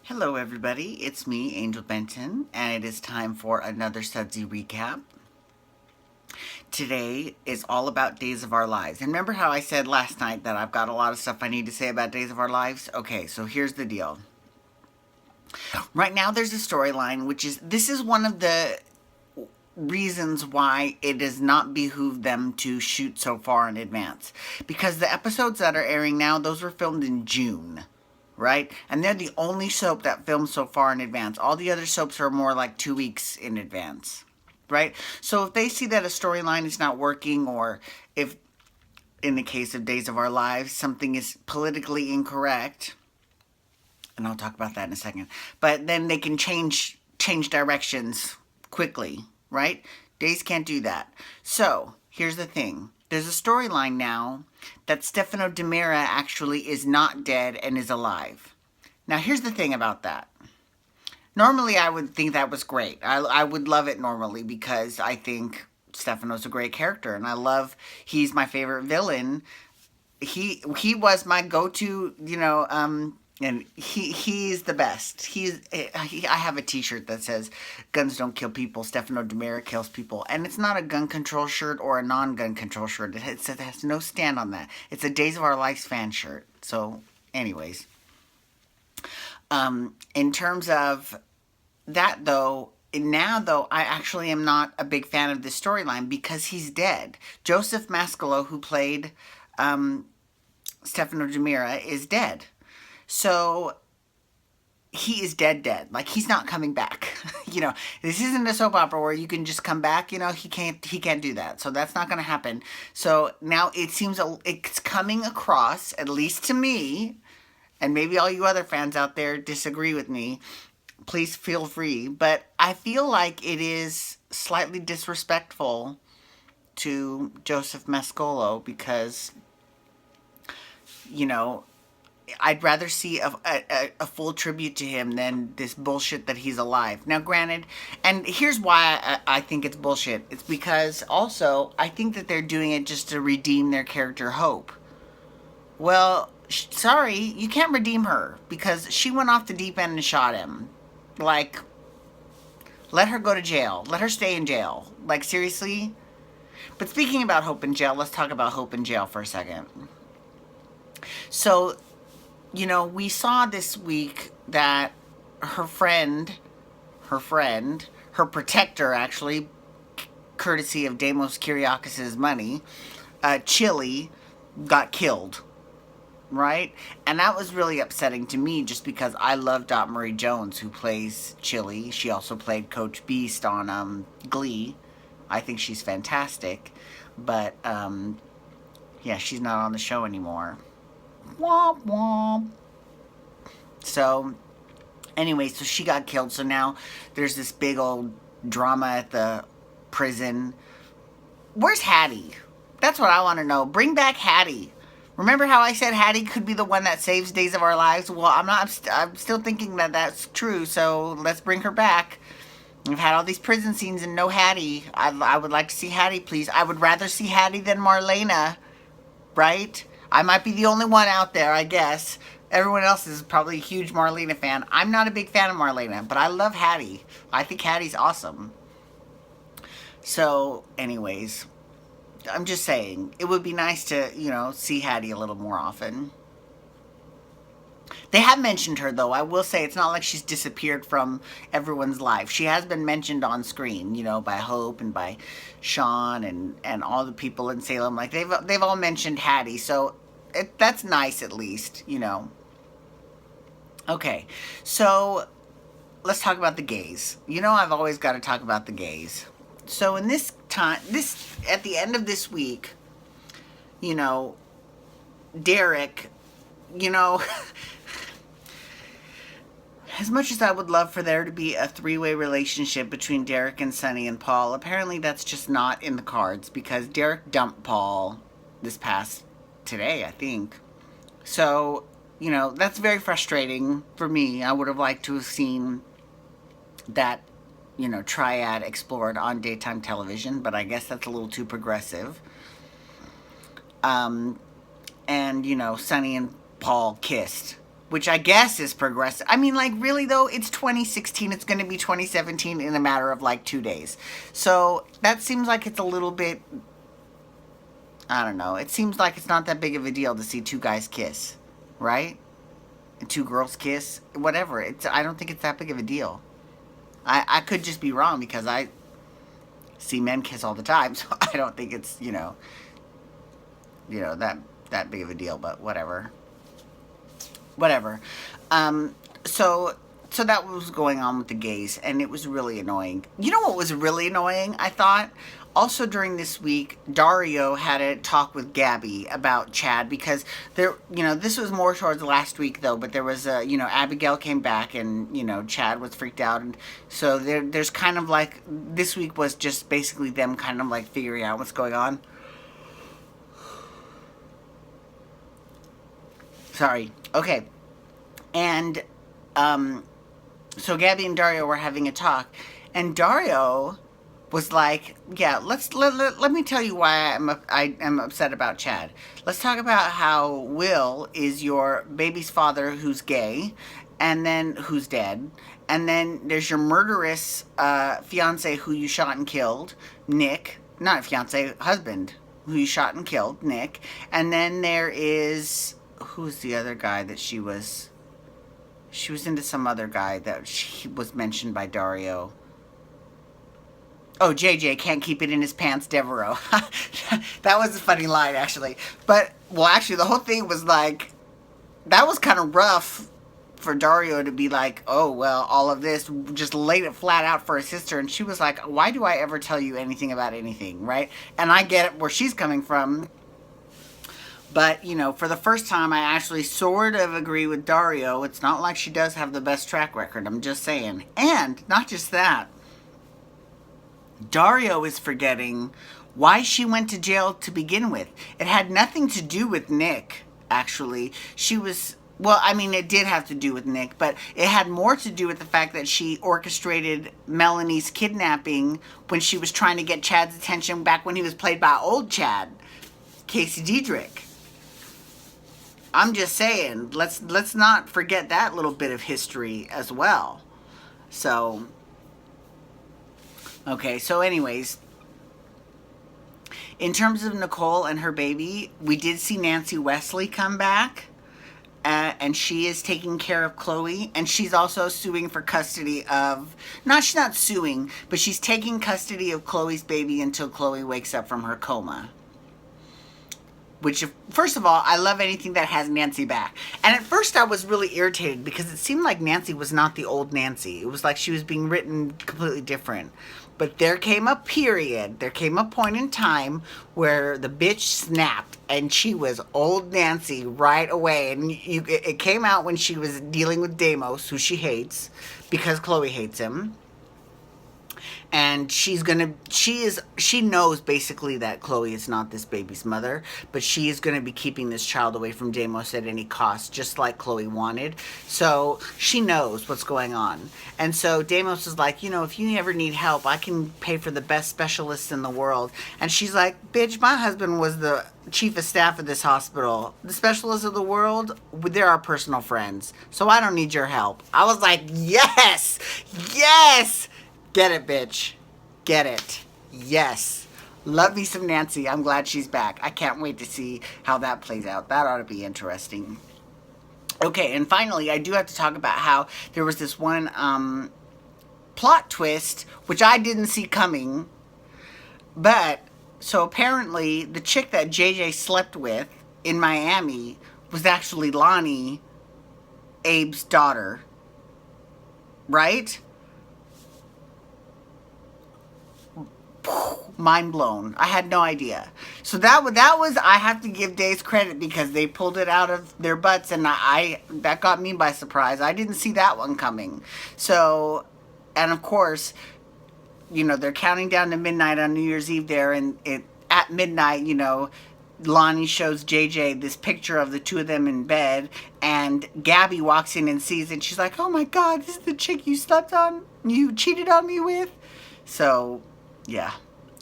Hello, everybody. It's me, Angel Benton, and it is time for another Sudsy recap. Today is all about Days of Our Lives. And remember how I said last night that I've got a lot of stuff I need to say about Days of Our Lives? Okay, so here's the deal. Right now, there's a storyline, which is this is one of the reasons why it does not behoove them to shoot so far in advance. Because the episodes that are airing now, those were filmed in June. Right? And they're the only soap that films so far in advance. All the other soaps are more like 2 weeks in advance. Right? So if they see that a storyline is not working, or if, in the case of Days of Our Lives, something is politically incorrect, and I'll talk about that in a second, but then they can change directions quickly, right? Days can't do that. So here's the thing. There's a storyline now that Stefano actually is not dead and is alive. Now, here's the thing about that. Normally, I would think that was great. I would love it normally because I think Stefano's a great character, and he's my favorite villain. He was my go-to, and he's the best. I have a T-shirt that says "Guns don't kill people. Stefano kills people," and it's not a gun control shirt or a non-gun control shirt. It has no stand on that. It's a Days of Our Lives fan shirt. So, anyways, in terms of that though. Now, though, I actually am not a big fan of this storyline because he's dead. Joseph Mascolo, who played Stefano is dead. So he is dead. Like, he's not coming back. This isn't a soap opera where you can just come back. He can't do that. So that's not going to happen. So now it seems it's coming across, at least to me, and maybe all you other fans out there disagree with me. Please feel free. But I feel like it is slightly disrespectful to Joseph Mascolo because, I'd rather see a full tribute to him than this bullshit that he's alive. Now, granted, and here's why I think it's bullshit. It's because also I think that they're doing it just to redeem their character Hope. Well, sorry, you can't redeem her because she went off the deep end and shot him. Like, let her go to jail. Let her stay in jail. Like, seriously? But speaking about Hope in jail, let's talk about Hope in jail for a second. So, we saw this week that her protector, actually, courtesy of Deimos Kyriakis' money, Chili, got killed. Right? And that was really upsetting to me just because I love Dot Marie Jones, who plays Chili. She also played Coach Beast on Glee. I think she's fantastic. But, yeah, she's not on the show anymore. Womp womp. So, anyway, so she got killed. So now there's this big old drama at the prison. Where's Hattie? That's what I want to know. Bring back Hattie. Remember how I said Hattie could be the one that saves Days of Our Lives? Well, I'm still thinking that that's true, so let's bring her back. We've had all these prison scenes and no Hattie. I would like to see Hattie, please. I would rather see Hattie than Marlena, right? I might be the only one out there, I guess. Everyone else is probably a huge Marlena fan. I'm not a big fan of Marlena, but I love Hattie. I think Hattie's awesome. So, anyways, I'm just saying, it would be nice to, see Hattie a little more often. They have mentioned her, though. I will say it's not like she's disappeared from everyone's life. She has been mentioned on screen, by Hope and by Sean and all the people in Salem. Like, they've all mentioned Hattie, so that's nice at least, Okay, so let's talk about the gays. I've always got to talk about the gays. So in at the end of this week, Derek, as much as I would love for there to be a three-way relationship between Derek and Sonny and Paul, apparently that's just not in the cards because Derek dumped Paul today, I think. So, that's very frustrating for me. I would have liked to have seen that triad explored on daytime television, but I guess that's a little too progressive. And, Sonny and Paul kissed. which I guess is progressive. I mean, like, really, though, it's 2016. It's going to be 2017 in a matter of, like, 2 days. So that seems like it's a little bit, I don't know. It seems like it's not that big of a deal to see two guys kiss, right? And two girls kiss, whatever. I don't think it's that big of a deal. I could just be wrong because I see men kiss all the time, so I don't think it's, that big of a deal, but whatever. Whatever. So that was going on with the gays, and it was really annoying. You know what was really annoying, I thought? Also during this week, Dario had a talk with Gabby about Chad, because this was more towards last week though, but there was Abigail came back and, Chad was freaked out. And so there's kind of like, this week was just basically them kind of like figuring out what's going on. Sorry. Okay. And, so Gabby and Dario were having a talk, and Dario was like, yeah, let me tell you why I am upset about Chad. Let's talk about how Will is your baby's father who's gay, and then who's dead, and then there's your murderous fiance who you shot and killed, Nick, not fiance, husband, who you shot and killed, Nick, and then there is, who's the other guy that she was into some other guy that she was mentioned by Dario. Oh, JJ can't keep it in his pants, Devereaux. That was a funny line, actually. But, well, actually, the whole thing was like, that was kind of rough for Dario to be like, oh, well, all of this, just laid it flat out for his sister. And she was like, why do I ever tell you anything about anything, right? And I get it where she's coming from. But, for the first time, I actually sort of agree with Dario. It's not like she does have the best track record. I'm just saying. And, not just that. Dario is forgetting why she went to jail to begin with. It had nothing to do with Nick, actually. It did have to do with Nick, but it had more to do with the fact that she orchestrated Melanie's kidnapping when she was trying to get Chad's attention back when he was played by old Chad, Casey Diedrich. I'm just saying, let's not forget that little bit of history as well. So, okay, so anyways, in terms of Nicole and her baby, we did see Nancy Wesley come back, and she is taking care of Chloe, and she's also suing for custody of, she's not suing, but she's taking custody of Chloe's baby until Chloe wakes up from her coma. Which, first of all, I love anything that has Nancy back. And at first I was really irritated because it seemed like Nancy was not the old Nancy. It was like she was being written completely different. But there came a point in time where the bitch snapped and she was old Nancy right away. And it came out when she was dealing with Deimos, who she hates because Chloe hates him. And she knows basically that Chloe is not this baby's mother, but she is going to be keeping this child away from Deimos at any cost, just like Chloe wanted. So she knows what's going on. And so Deimos is like, if you ever need help, I can pay for the best specialists in the world. And she's like, bitch, my husband was the chief of staff of this hospital. The specialists of the world, they're our personal friends. So I don't need your help. I was like, yes, yes. Get it, bitch. Get it. Yes. Love me some Nancy. I'm glad she's back. I can't wait to see how that plays out. That ought to be interesting. Okay, and finally, I do have to talk about how there was this one plot twist, which I didn't see coming. But, so apparently, the chick that JJ slept with in Miami was actually Lonnie, Abe's daughter. Right? Mind blown. I had no idea. So that was I have to give Days credit because they pulled it out of their butts, and that got me by surprise. I didn't see that one coming. So, and of course, they're counting down to midnight on New Year's Eve there, and at midnight, Lonnie shows JJ this picture of the two of them in bed, and Gabby walks in and sees it. She's like, "Oh my God, this is the chick you cheated on me with." So, yeah,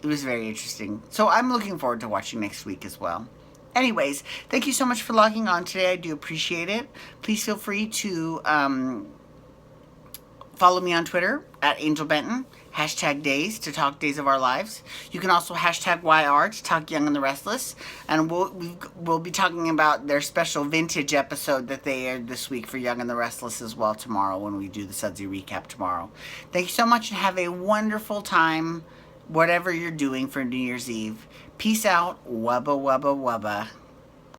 it was very interesting. So I'm looking forward to watching next week as well. Anyways, thank you so much for logging on today. I do appreciate it. Please feel free to follow me on Twitter at Angel Benton, hashtag days to talk days of our lives. You can also hashtag YR to talk Young and the Restless. And we'll be talking about their special vintage episode that they aired this week for Young and the Restless as well tomorrow when we do the Sudsy recap tomorrow. Thank you so much and have a wonderful time, whatever you're doing for New Year's Eve. Peace out. Wubba, wubba, wubba.